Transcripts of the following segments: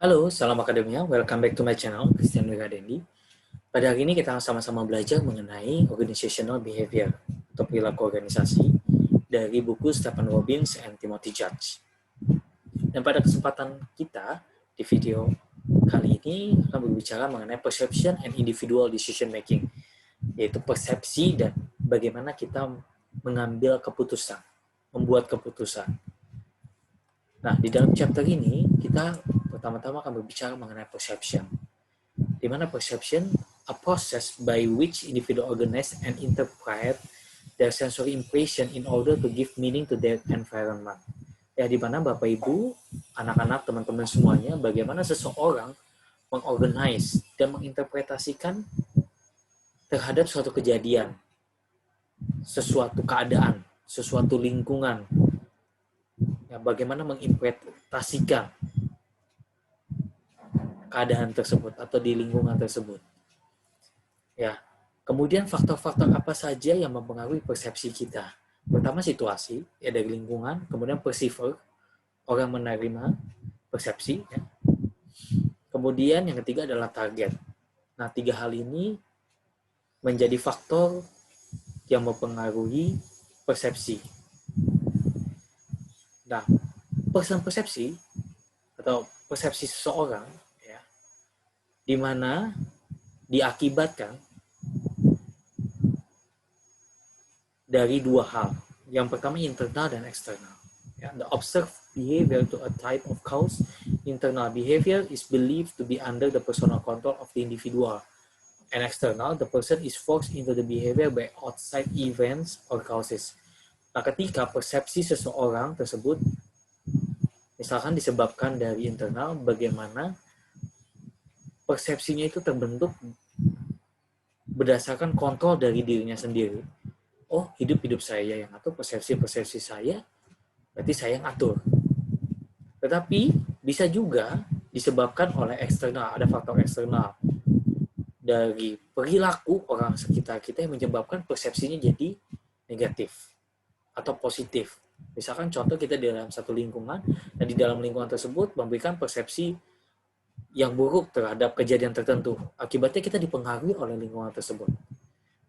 Halo, salam akademia. Welcome back to my channel, Christian Wigadendi. Pada hari ini kita sama-sama belajar mengenai organizational behavior atau perilaku organisasi dari buku Stephen Robbins and Timothy Judge. Dan pada kesempatan kita di video kali ini akan berbicara mengenai perception and individual decision making, yaitu persepsi dan bagaimana kita mengambil keputusan, membuat keputusan. Nah, di dalam chapter ini kita pertama-tama akan berbicara mengenai perception. Di mana perception, a process by which individual organize and interpret their sensory impression in order to give meaning to their environment. Ya, di mana Bapak Ibu, anak-anak, teman-teman semuanya, bagaimana seseorang mengorganize dan menginterpretasikan terhadap suatu kejadian, sesuatu keadaan, sesuatu lingkungan, ya, bagaimana menginterpretasikan keadaan tersebut atau di lingkungan tersebut. Ya, kemudian faktor-faktor apa saja yang mempengaruhi persepsi kita? Pertama situasi, ya dari lingkungan, kemudian perceiver, orang menerima persepsi, ya. Kemudian yang ketiga adalah target. Nah, tiga hal ini menjadi faktor yang mempengaruhi persepsi. Nah, persepsi atau persepsi seseorang, ya, di mana diakibatkan dari dua hal. Yang pertama internal dan eksternal. Ya, the observed behavior to a type of cause. Internal behavior is believed to be under the personal control of the individual. And external, the person is forced into the behavior by outside events or causes. Nah, ketika persepsi seseorang tersebut misalkan disebabkan dari internal, bagaimana persepsinya itu terbentuk berdasarkan kontrol dari dirinya sendiri. Oh, hidup saya yang atur, persepsi saya, berarti saya yang atur. Tetapi bisa juga disebabkan oleh eksternal, ada faktor eksternal dari perilaku orang sekitar kita yang menyebabkan persepsinya jadi negatif atau positif. Misalkan contoh kita di dalam satu lingkungan, dan di dalam lingkungan tersebut memberikan persepsi yang buruk terhadap kejadian tertentu. Akibatnya kita dipengaruhi oleh lingkungan tersebut.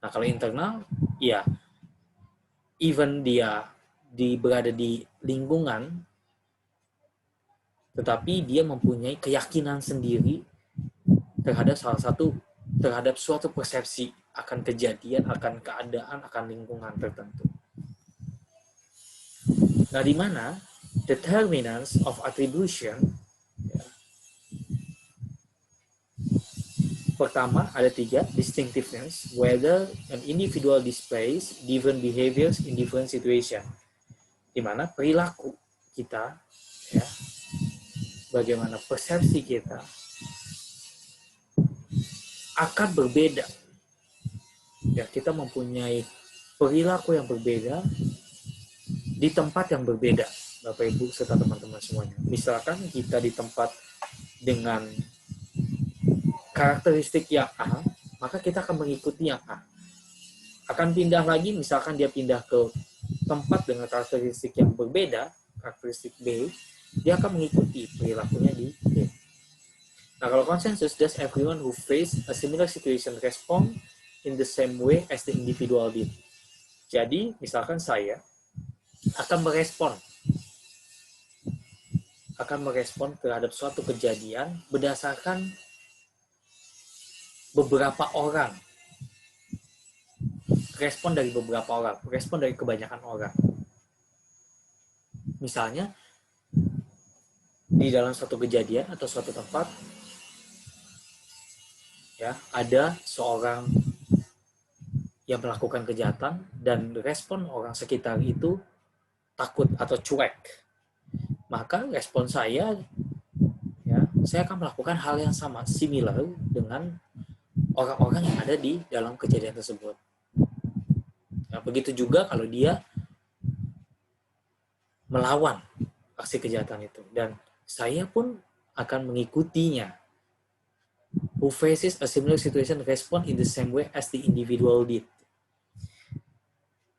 Nah, kalau internal, ya, even dia berada di lingkungan, tetapi dia mempunyai keyakinan sendiri terhadap suatu persepsi akan kejadian, akan keadaan, akan lingkungan tertentu. Nah, di mana determinants of attribution, ya, pertama ada tiga, distinctiveness, whether an individual displays different behaviors in different situation, di mana perilaku kita, ya, bagaimana persepsi kita akan berbeda. Ya, kita mempunyai perilaku yang berbeda di tempat yang berbeda, Bapak Ibu serta teman-teman semuanya. Misalkan kita di tempat dengan karakteristik yang A, maka kita akan mengikuti yang A. Akan pindah lagi, misalkan dia pindah ke tempat dengan karakteristik yang berbeda, karakteristik B, dia akan mengikuti perilakunya di B. Nah, kalau konsensus, does everyone who face a similar situation respond in the same way as the individual did? Jadi, misalkan saya akan merespon terhadap suatu kejadian berdasarkan beberapa orang, respon dari kebanyakan orang. Misalnya, di dalam suatu kejadian atau suatu tempat, ya, ada seorang yang melakukan kejahatan dan respon orang sekitar itu takut atau cuek. Maka respon saya, ya, saya akan melakukan hal yang sama, similar dengan orang-orang yang ada di dalam kejadian tersebut. Nah, begitu juga kalau dia melawan aksi kejahatan itu, dan saya pun akan mengikutinya. Who faces a similar situation respond in the same way as the individual did.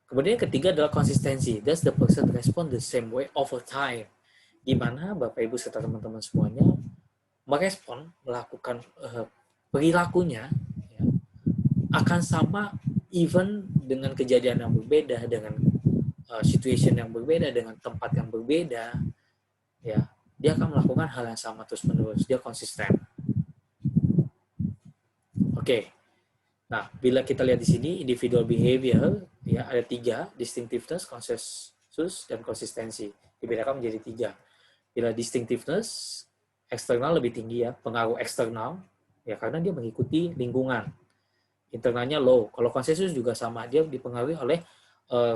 Kemudian yang ketiga adalah konsistensi. Does the person respond the same way over time? Di mana Bapak Ibu serta teman-teman semuanya, merespon, melakukan perilakunya ya, akan sama even dengan kejadian yang berbeda, dengan situation yang berbeda, dengan tempat yang berbeda, ya dia akan melakukan hal yang sama terus menerus, dia konsisten. Oke. Nah, bila kita lihat di sini individual behavior, ya ada 3, distinctiveness, consensus, dan konsistensi. Dibedakan menjadi 3. Bila distinctiveness, eksternal lebih tinggi ya, pengaruh eksternal, ya karena dia mengikuti lingkungan. Internalnya low. Kalau konsensus juga sama, dia dipengaruhi oleh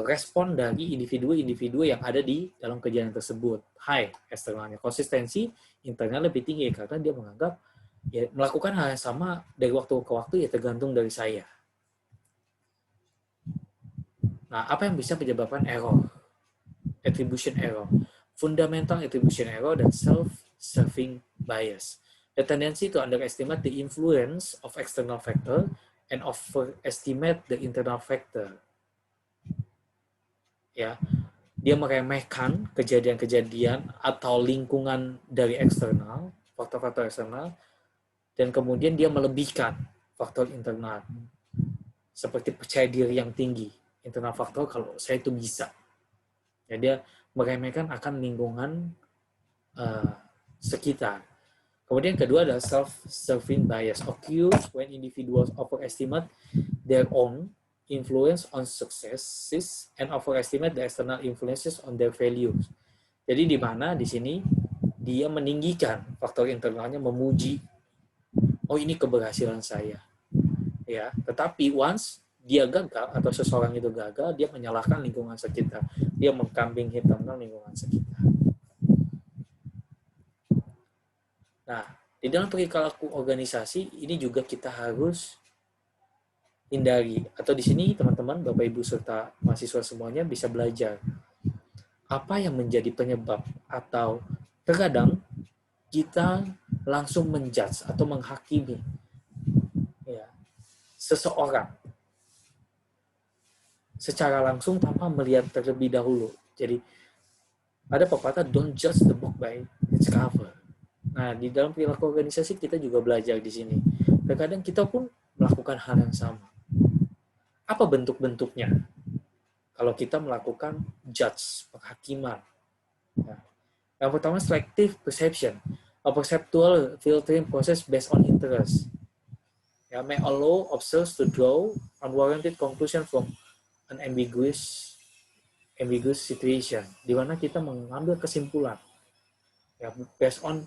respon dari individu-individu yang ada di dalam kejadian tersebut. High eksternalnya. Konsistensi internal lebih tinggi karena dia menganggap ya melakukan hal yang sama dari waktu ke waktu ya tergantung dari saya. Nah, apa yang bisa menyebabkan error? Attribution error, fundamental attribution error, dan self-serving bias. The tendency to underestimate the influence of external factor and overestimate the internal factor. Ya, dia meremehkan kejadian-kejadian atau lingkungan dari eksternal, faktor-faktor eksternal, dan kemudian dia melebihkan faktor internal, seperti percaya diri yang tinggi. Internal faktor kalau saya itu bisa. Ya, dia meremehkan akan lingkungan sekitar. Kemudian kedua adalah self-serving bias, occurs when individuals overestimate their own influence on successes and overestimate the external influences on their values. Jadi di mana di sini dia meninggikan faktor internalnya, memuji, oh ini keberhasilan saya, ya. Tetapi once dia gagal atau seseorang itu gagal, dia menyalahkan lingkungan sekitar, dia mengkambing hitamkan lingkungan sekitar. Nah, di dalam perilaku organisasi ini juga kita harus hindari. Atau di sini teman-teman, Bapak Ibu serta mahasiswa semuanya bisa belajar apa yang menjadi penyebab atau terkadang kita langsung menjudge atau menghakimi ya, seseorang secara langsung tanpa melihat terlebih dahulu. Jadi ada pepatah don't judge the book by its cover. Nah, di dalam perilaku organisasi kita juga belajar di sini. Terkadang kita pun melakukan hal yang sama. Apa bentuk-bentuknya? Kalau kita melakukan judge, penghakiman. Nah, yang pertama, selective perception. A perceptual filtering process based on interest. Ya, may allow observers to draw unwarranted conclusion from an ambiguous situation, di mana kita mengambil kesimpulan ya based on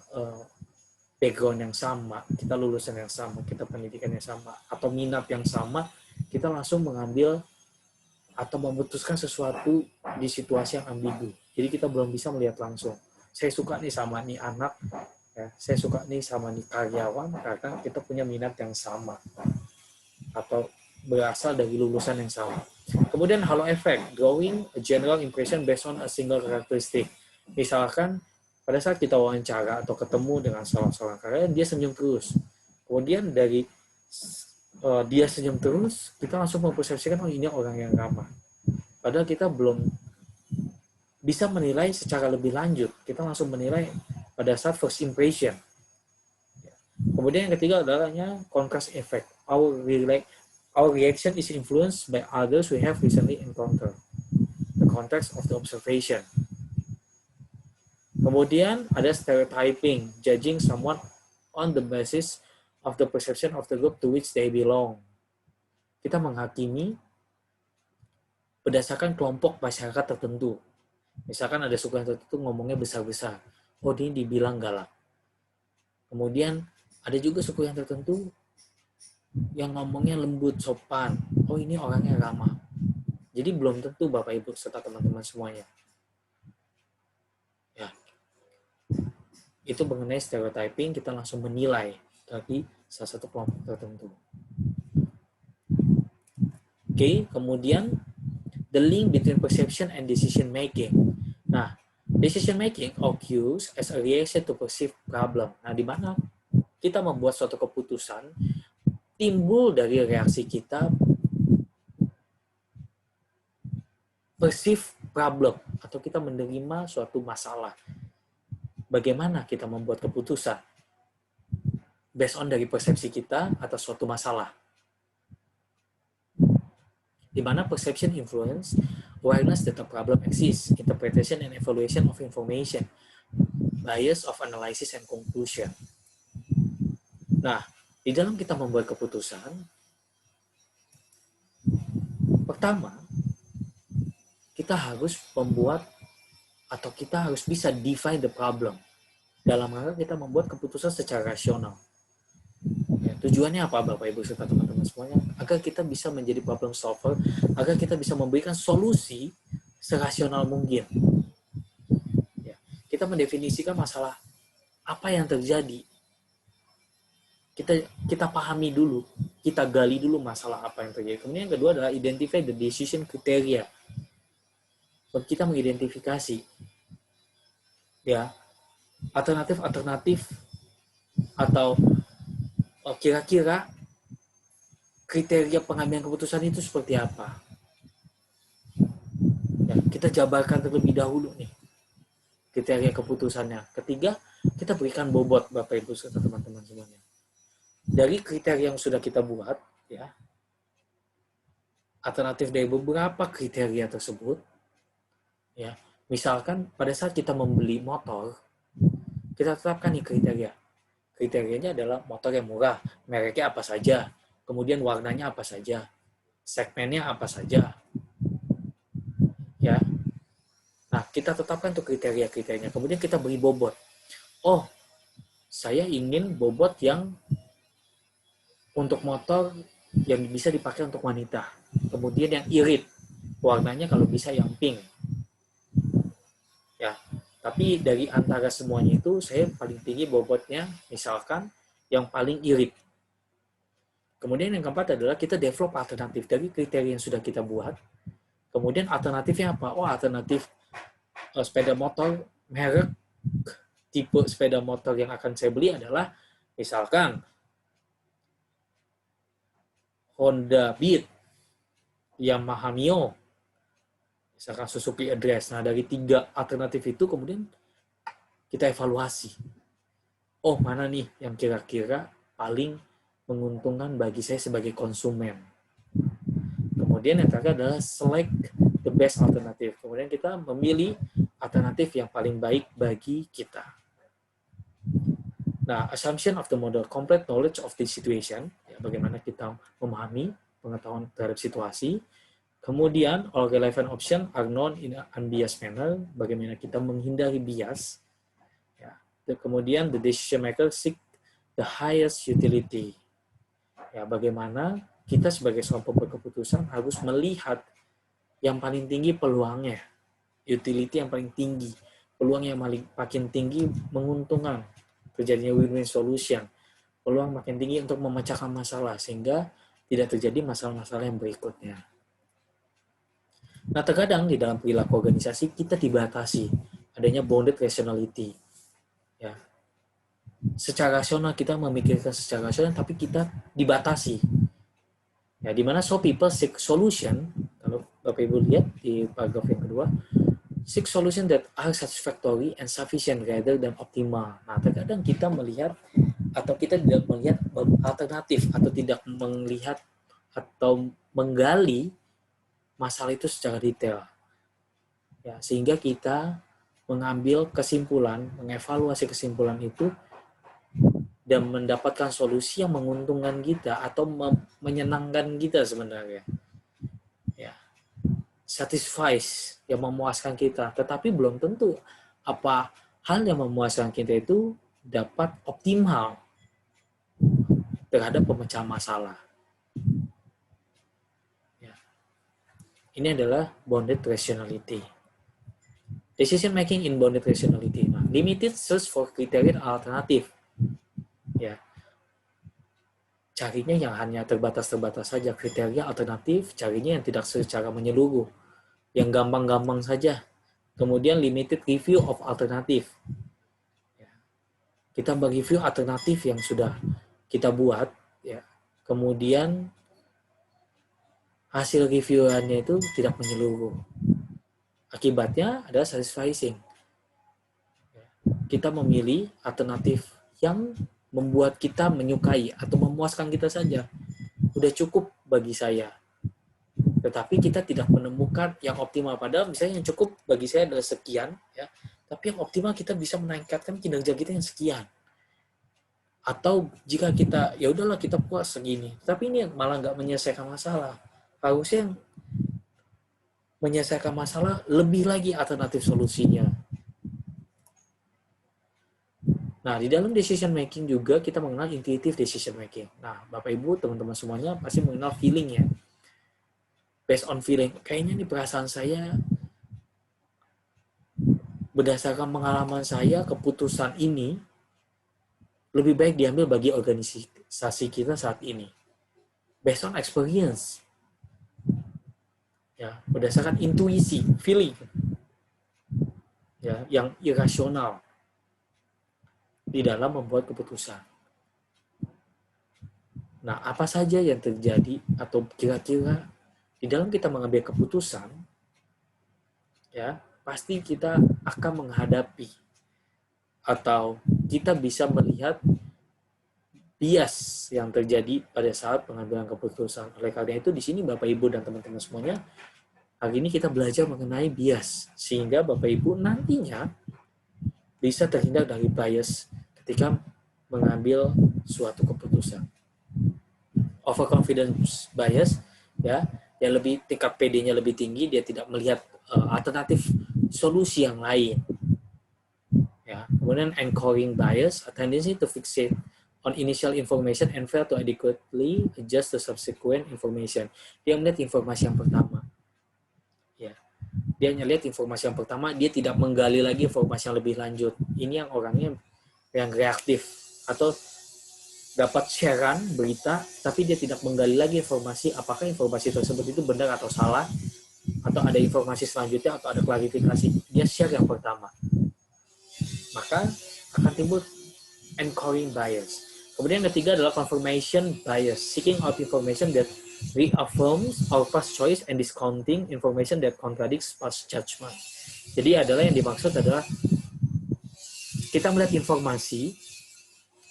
background yang sama, kita lulusan yang sama, kita pendidikan yang sama, atau minat yang sama, kita langsung mengambil atau memutuskan sesuatu di situasi yang ambigu. Jadi kita belum bisa melihat langsung. Saya suka nih sama nih anak, ya, saya suka nih sama nih karyawan karena kita punya minat yang sama atau berasal dari lulusan yang sama. Kemudian halo effect, drawing a general impression based on a single characteristic. Misalkan pada saat kita wawancara atau ketemu dengan salah seorang karyawan, dia senyum terus. Kemudian dari dia senyum terus, kita langsung mempersepsikan oh ini orang yang ramah. Padahal kita belum bisa menilai secara lebih lanjut. Kita langsung menilai pada saat first impression. Kemudian yang ketiga adalahnya contrast effect. Our reaction is influenced by others we have recently encountered. The context of the observation. Kemudian ada stereotyping, judging someone on the basis of the perception of the group to which they belong. Kita menghakimi berdasarkan kelompok masyarakat tertentu. Misalkan ada suku yang tertentu ngomongnya besar-besar. Oh, ini dibilang galak. Kemudian ada juga suku yang tertentu yang ngomongnya lembut, sopan. Oh, ini orangnya ramah. Jadi belum tentu Bapak Ibu serta teman-teman semuanya. Ya. Itu mengenai stereotyping, kita langsung menilai dari salah satu kelompok tertentu. Oke, kemudian the link between perception and decision making. Nah, decision making occurs as a reaction to perceived problem. Nah, di mana kita membuat suatu keputusan timbul dari reaksi kita perceive problem atau kita menerima suatu masalah. Bagaimana kita membuat keputusan? based on dari persepsi kita atas suatu masalah. Di mana perception influence, awareness that a problem exists, interpretation and evaluation of information, bias of analysis and conclusion. Nah, di dalam kita membuat keputusan, pertama, kita harus membuat atau kita harus bisa define the problem. Dalam rangka kita membuat keputusan secara rasional. Ya, tujuannya apa Bapak Ibu serta teman-teman semuanya? Agar kita bisa menjadi problem solver, agar kita bisa memberikan solusi serasional mungkin. Ya, kita mendefinisikan masalah apa yang terjadi. Kita pahami dulu, kita gali dulu masalah apa yang terjadi. Kemudian yang kedua adalah identify the decision criteria. Kita mengidentifikasi ya alternatif atau kira-kira kriteria pengambilan keputusan itu seperti apa. Ya, kita jabarkan terlebih dahulu nih kriteria keputusannya. Ketiga, kita berikan bobot Bapak Ibu serta teman-teman semuanya. Dari kriteria yang sudah kita buat, ya, alternatif dari beberapa kriteria tersebut, ya, misalkan pada saat kita membeli motor, kita tetapkan nih kriteria. Kriterianya adalah motor yang murah, mereknya apa saja, kemudian warnanya apa saja, segmennya apa saja, ya. Nah, kita tetapkan tuh kriteria-kriterianya. Kemudian kita beri bobot. Oh, saya ingin bobot yang untuk motor yang bisa dipakai untuk wanita. Kemudian yang irit, warnanya kalau bisa yang pink. Ya, tapi dari antara semuanya itu saya paling tinggi bobotnya misalkan yang paling irit. Kemudian yang keempat adalah kita develop alternatif dari kriteria yang sudah kita buat. Kemudian alternatifnya apa? Oh, alternatif sepeda motor merek tipe sepeda motor yang akan saya beli adalah misalkan Honda Beat, Yamaha Mio, misalkan Suzuki Address. Nah, dari 3 alternatif itu kemudian kita evaluasi. Oh, mana nih yang kira-kira paling menguntungkan bagi saya sebagai konsumen. Kemudian yang terakhir adalah select the best alternative. Kemudian kita memilih alternatif yang paling baik bagi kita. Nah, assumption of the model, complete knowledge of the situation, ya, bagaimana kita memahami pengetahuan terhadap situasi. Kemudian, all relevant option are known in an unbiased manner, bagaimana kita menghindari bias. Ya. Kemudian, the decision maker seek the highest utility. Ya, bagaimana kita sebagai seorang pembuat keputusan harus melihat yang paling tinggi peluangnya, utility yang paling tinggi, peluang yang makin tinggi menguntungkan, terjadinya win-win solution, peluang makin tinggi untuk memecahkan masalah, sehingga tidak terjadi masalah-masalah yang berikutnya. Nah, terkadang di dalam perilaku organisasi, kita dibatasi adanya bounded rationality. Ya. Secara rasional, kita memikirkan secara rasional, tapi kita dibatasi. Ya, di mana so people seek solution, kalau Bapak Ibu lihat di paragraf yang kedua, seek solution that are satisfactory and sufficient rather than optimal. Nah, terkadang kita melihat atau kita tidak melihat alternatif atau tidak melihat atau menggali masalah itu secara detail. Ya, sehingga kita mengambil kesimpulan, mengevaluasi kesimpulan itu dan mendapatkan solusi yang menguntungkan kita atau menyenangkan kita sebenarnya. Ya. Satisfies, yang memuaskan kita, tetapi belum tentu apa hal yang memuaskan kita itu dapat optimal terhadap pemecahan masalah. Ya. Ini adalah bounded rationality. Decision making in bounded rationality. Nah, limited search for criteria alternatif. Ya. Carinya yang hanya terbatas-terbatas saja, kriteria alternatif, carinya yang tidak secara menyeluruh, yang gampang-gampang saja. Kemudian limited review of alternatif. Kita mereview alternatif yang sudah kita buat, ya. Kemudian hasil reviewannya itu tidak menyeluruh. Akibatnya adalah satisfying. Kita memilih alternatif yang membuat kita menyukai atau memuaskan kita saja. Udah cukup bagi saya. Tetapi kita tidak menemukan yang optimal. Padahal misalnya yang cukup bagi saya adalah sekian, ya. Tapi yang optimal kita bisa meningkatkan kinerja kita yang sekian. Atau jika kita ya udahlah kita puas segini, tapi ini malah nggak menyelesaikan masalah. Harusnya yang menyelesaikan masalah lebih lagi alternatif solusinya. Nah, di dalam decision making juga kita mengenal intuitive decision making. Nah, Bapak Ibu, teman-teman semuanya pasti mengenal feeling ya. Based on feeling, kayaknya nih perasaan saya berdasarkan pengalaman saya, keputusan ini lebih baik diambil bagi organisasi kita saat ini. Based on experience. Ya, berdasarkan intuisi, feeling. Ya, yang irasional di dalam membuat keputusan. Nah, apa saja yang terjadi atau kira-kira di dalam kita mengambil keputusan, ya, pasti kita akan menghadapi atau kita bisa melihat bias yang terjadi pada saat pengambilan keputusan. Oleh karena itu, di sini Bapak Ibu dan teman-teman semuanya, hari ini kita belajar mengenai bias, sehingga Bapak Ibu nantinya bisa terhindar dari bias ketika mengambil suatu keputusan. Overconfidence bias, ya, yang lebih tingkat PD-nya lebih tinggi, dia tidak melihat alternatif solusi yang lain. Ya, kemudian anchoring bias, a tendency to fixate on initial information and fail to adequately adjust the subsequent information. Dia melihat informasi yang pertama. Ya. Dia melihat informasi yang pertama, dia tidak menggali lagi informasi yang lebih lanjut. Ini yang orangnya yang reaktif atau dapat sharean berita, tapi dia tidak menggali lagi informasi apakah informasi tersebut itu benar atau salah, atau ada informasi selanjutnya atau ada klarifikasi. Dia share yang pertama. Maka akan timbul anchoring bias. Kemudian yang ketiga adalah confirmation bias, seeking out information that reaffirms our past choice and discounting information that contradicts past judgment. Jadi adalah yang dimaksud adalah kita melihat informasi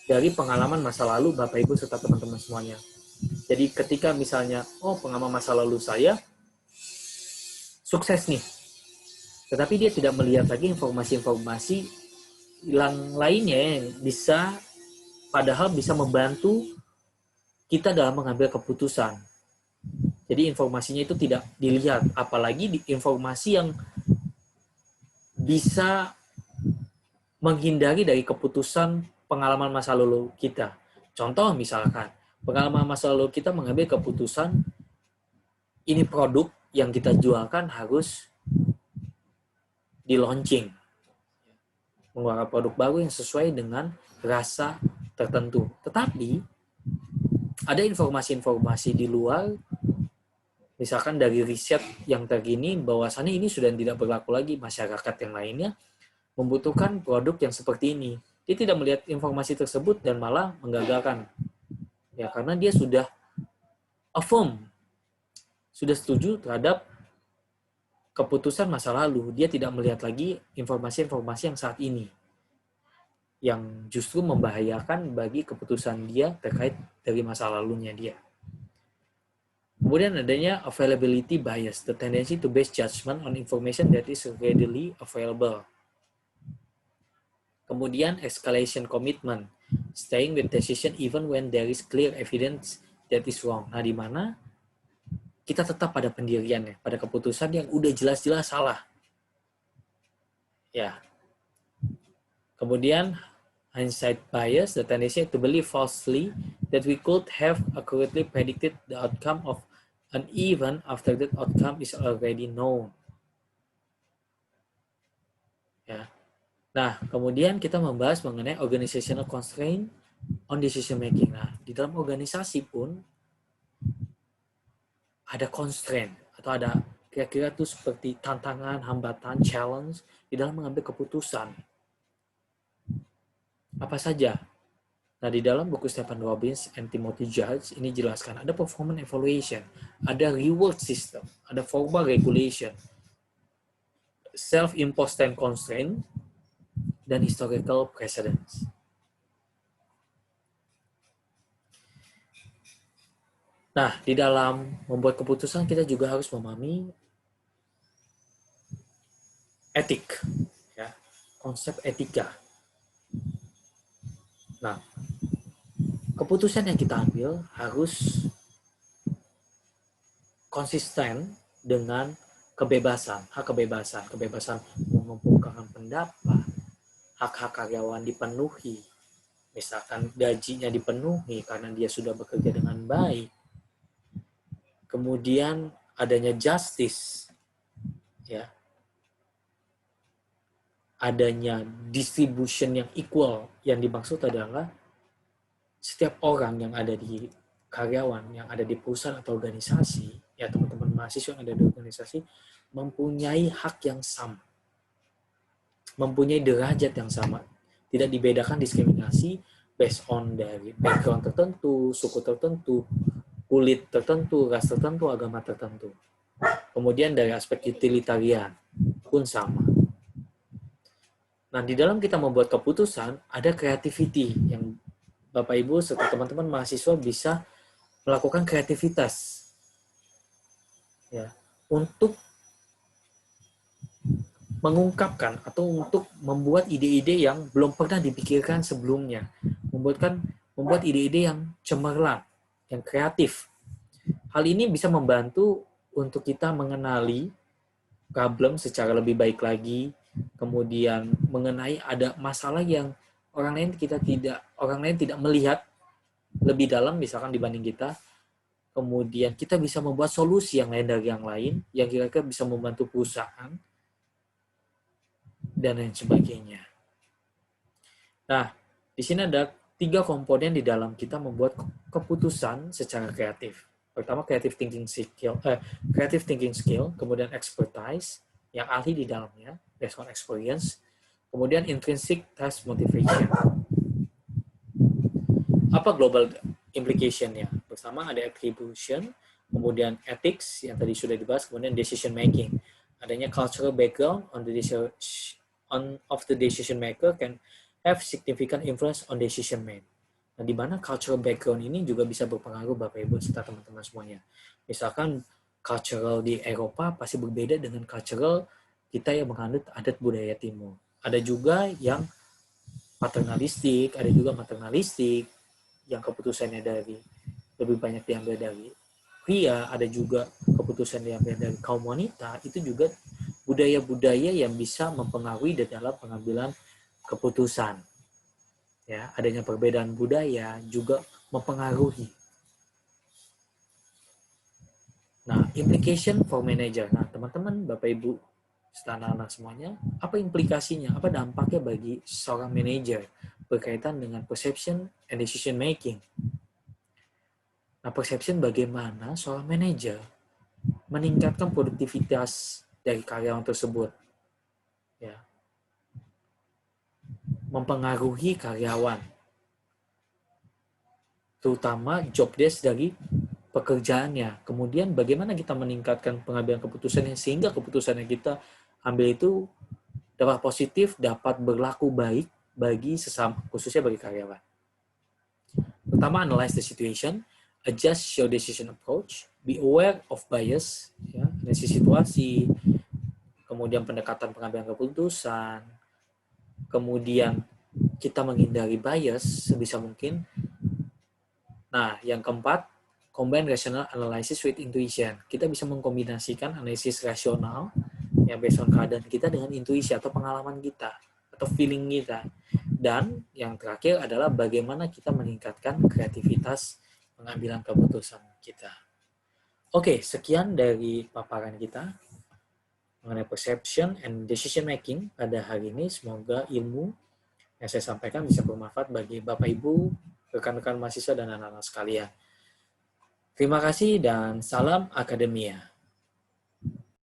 dari pengalaman masa lalu Bapak Ibu serta teman-teman semuanya. Jadi ketika misalnya, pengalaman masa lalu saya sukses nih, tetapi dia tidak melihat lagi informasi-informasi yang lainnya yang bisa padahal bisa membantu kita dalam mengambil keputusan. Jadi informasinya itu tidak dilihat, apalagi informasi yang bisa menghindari dari keputusan pengalaman masa lalu kita. Contoh misalkan, pengalaman masa lalu kita mengambil keputusan ini produk yang kita jualkan harus di launching. Mengeluarkan produk baru yang sesuai dengan rasa tertentu. Tetapi ada informasi-informasi di luar, misalkan dari riset yang terkini, bahwasannya ini sudah tidak berlaku lagi, masyarakat yang lainnya membutuhkan produk yang seperti ini. Dia tidak melihat informasi tersebut dan malah menggagalkan. Ya, karena dia sudah affirm, sudah setuju terhadap keputusan masa lalu. Dia tidak melihat lagi informasi-informasi yang saat ini, yang justru membahayakan bagi keputusan dia terkait dari masa lalunya dia. Kemudian adanya availability bias, the tendency to base judgment on information that is readily available. Kemudian escalation commitment, staying with decision even when there is clear evidence that is wrong. Nah, di mana kita tetap pada pendiriannya, pada keputusan yang udah jelas-jelas salah. Ya. Kemudian hindsight bias, the tendency to believe falsely that we could have accurately predicted the outcome of an event after that outcome is already known. Ya. Nah, kemudian kita membahas mengenai organizational constraint on decision making. Nah, di dalam organisasi pun ada constraint atau ada kira-kira itu seperti tantangan, hambatan, challenge di dalam mengambil keputusan. Apa saja? Nah, di dalam buku Stephen Robbins and Timothy Judge ini jelaskan ada performance evaluation, ada reward system, ada formal regulation, self-imposed time constraint, dan historical precedence. Nah, di dalam membuat keputusan kita juga harus memahami etik, ya, konsep etika. Nah, keputusan yang kita ambil harus konsisten dengan kebebasan mengemukakan pendapat, hak-hak karyawan dipenuhi, misalkan gajinya dipenuhi karena dia sudah bekerja dengan baik, kemudian adanya justice, ya, adanya distribution yang equal. Yang dimaksud adalah setiap orang yang ada di karyawan, yang ada di perusahaan atau organisasi, ya teman-teman mahasiswa yang ada di organisasi, mempunyai hak yang sama, mempunyai derajat yang sama, tidak dibedakan diskriminasi based on dari background tertentu, suku tertentu, kulit tertentu, ras tertentu, agama tertentu. Kemudian dari aspek utilitarian pun sama. Nah, di dalam kita membuat keputusan, ada creativity yang Bapak Ibu serta teman-teman mahasiswa bisa melakukan kreativitas, ya, untuk mengungkapkan atau untuk membuat ide-ide yang belum pernah dipikirkan sebelumnya, membuat ide-ide yang cemerlang, yang kreatif. Hal ini bisa membantu untuk kita mengenali problem secara lebih baik lagi, kemudian mengenai ada masalah yang orang lain tidak melihat lebih dalam misalkan dibanding kita. Kemudian kita bisa membuat solusi yang lain dari yang lain yang kira-kira bisa membantu perusahaan dan lain sebagainya. Nah, di sini ada 3 komponen di dalam kita membuat keputusan secara kreatif. Pertama, creative thinking skill, kemudian expertise, yang ahli di dalamnya, based on experience, kemudian intrinsic task motivation. Apa global implication-nya? Pertama ada attribution, kemudian ethics yang tadi sudah dibahas, kemudian decision making. Adanya cultural background of the decision maker can have significant influence on decision made. Nah, di mana cultural background ini juga bisa berpengaruh Bapak Ibu serta teman-teman semuanya. Misalkan cultural di Eropa pasti berbeda dengan cultural kita yang menganut adat budaya timur. Ada juga yang paternalistik, ada juga maternalistik, yang keputusannya dari lebih banyak diambil dari pria, ada juga keputusan diambil dari kaum wanita. Itu juga budaya-budaya yang bisa mempengaruhi di dalam pengambilan keputusan. Ya, adanya perbedaan budaya juga mempengaruhi. Nah, implication for manager. Nah, teman-teman, Bapak Ibu, anak-anak semuanya, apa implikasinya, apa dampaknya bagi seorang manajer berkaitan dengan perception and decision making. Nah, perception bagaimana seorang manajer meningkatkan produktivitas dari karyawan tersebut, ya, mempengaruhi karyawan, terutama job desk dari pekerjaannya. Kemudian bagaimana kita meningkatkan pengambilan keputusannya sehingga keputusan yang kita ambil itu dapat positif, dapat berlaku baik bagi sesama, khususnya bagi karyawan. Pertama, analyze the situation, adjust your decision approach, be aware of bias, ya, analisis situasi, kemudian pendekatan pengambilan keputusan, kemudian kita menghindari bias sebisa mungkin. Nah, yang keempat, combine rational analysis with intuition. Kita bisa mengkombinasikan analisis rasional yang based on keadaan kita dengan intuisi atau pengalaman kita atau feeling kita. Dan yang terakhir adalah bagaimana kita meningkatkan kreativitas pengambilan keputusan kita. Oke, sekian dari paparan kita mengenai perception and decision making pada hari ini. Semoga ilmu yang saya sampaikan bisa bermanfaat bagi Bapak Ibu, rekan-rekan mahasiswa dan anak-anak sekalian. Terima kasih dan salam akademia.